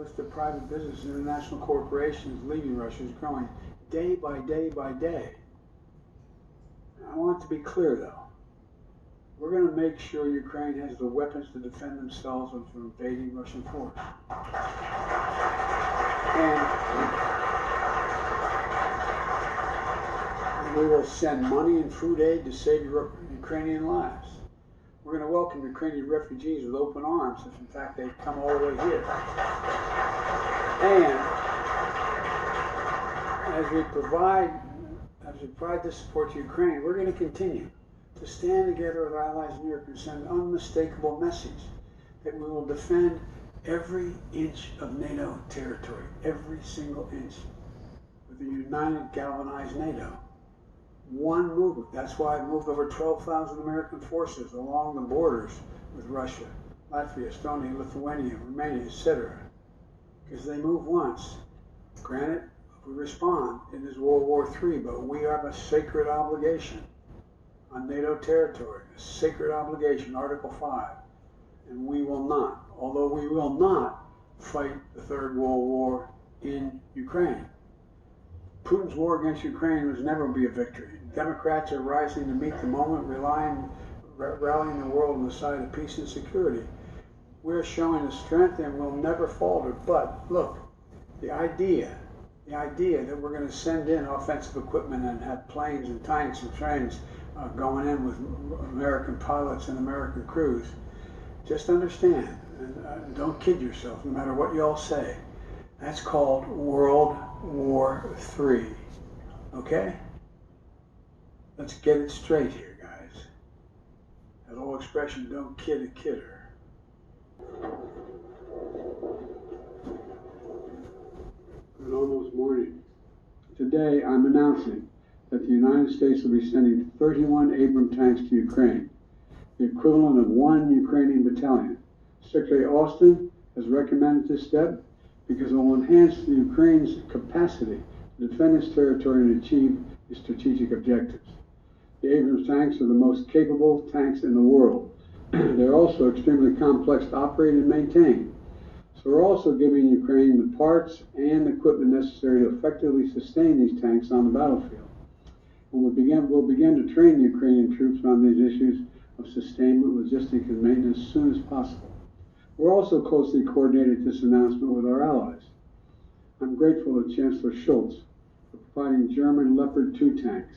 list of private business and international corporations leaving Russia is growing day by day by day. I want to be clear though. We're going to make sure Ukraine has the weapons to defend themselves from invading Russian force. And we will send money and food aid to save Ukrainian lives. We're going to welcome Ukrainian refugees with open arms if in fact they come all the way here. And as we provide this support to Ukraine, we're going to continue to stand together with our allies in Europe and send an unmistakable message that we will defend every inch of NATO territory, every single inch, with a united, galvanized NATO. One movement. That's why I moved over 12,000 American forces along the borders with Russia, Latvia, Estonia, Lithuania, Romania, etc. Because they move once. Granted, we respond. It is World War III, but we have a sacred obligation on NATO territory, a sacred obligation, Article 5. And we will not, although we will not fight the Third World War in Ukraine. Putin's war against Ukraine was never be a victory. Democrats are rising to meet the moment, rallying the world on the side of peace and security. We're showing the strength and we'll never falter. But look, the idea that we're going to send in offensive equipment and have planes and tanks and trains going in with American pilots and American crews, just understand, and don't kid yourself, no matter what you all say, that's called World War III. Okay? Let's get it straight here, guys. That old expression, don't kid a kidder. Good almost morning. Today I'm announcing that the United States will be sending 31 Abram tanks to Ukraine, the equivalent of 1 Ukrainian battalion. Secretary Austin has recommended this step because it will enhance the Ukraine's capacity to defend its territory and achieve its strategic objectives. The Abrams tanks are the most capable tanks in the world. They're also extremely complex to operate and maintain. So we're also giving Ukraine the parts and equipment necessary to effectively sustain these tanks on the battlefield. And we'll begin to train the Ukrainian troops on these issues of sustainment, logistics, and maintenance as soon as possible. We're also closely coordinated this announcement with our allies. I'm grateful to Chancellor Schultz for providing German Leopard 2 tanks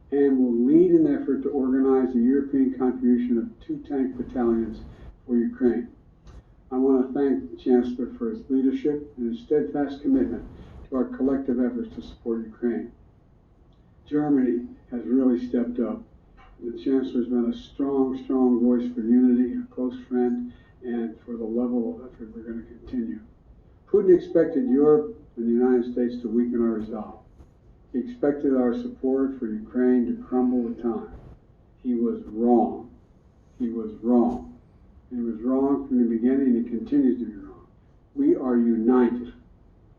and will lead an effort to organize a European contribution of 2 tank battalions for Ukraine. I want to thank the Chancellor for his leadership and his steadfast commitment to our collective efforts to support Ukraine. Germany has really stepped up. The Chancellor has been a strong voice for unity, a close friend, and for the level of effort we're going to continue. Putin expected Europe and the United States to weaken our resolve. He expected our support for Ukraine to crumble with time. He was wrong. He was wrong. He was wrong from the beginning, and he continues to be wrong. We are united.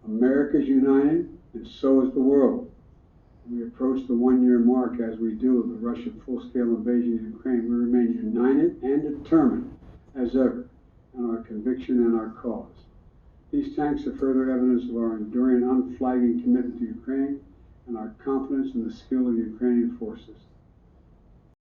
America is united, and so is the world. We approach the 1-year mark as we do of the Russian full-scale invasion of Ukraine. We remain united and determined as ever in our conviction and our cause. These tanks are further evidence of our enduring, unflagging commitment to Ukraine and our confidence in the skill of the Ukrainian forces.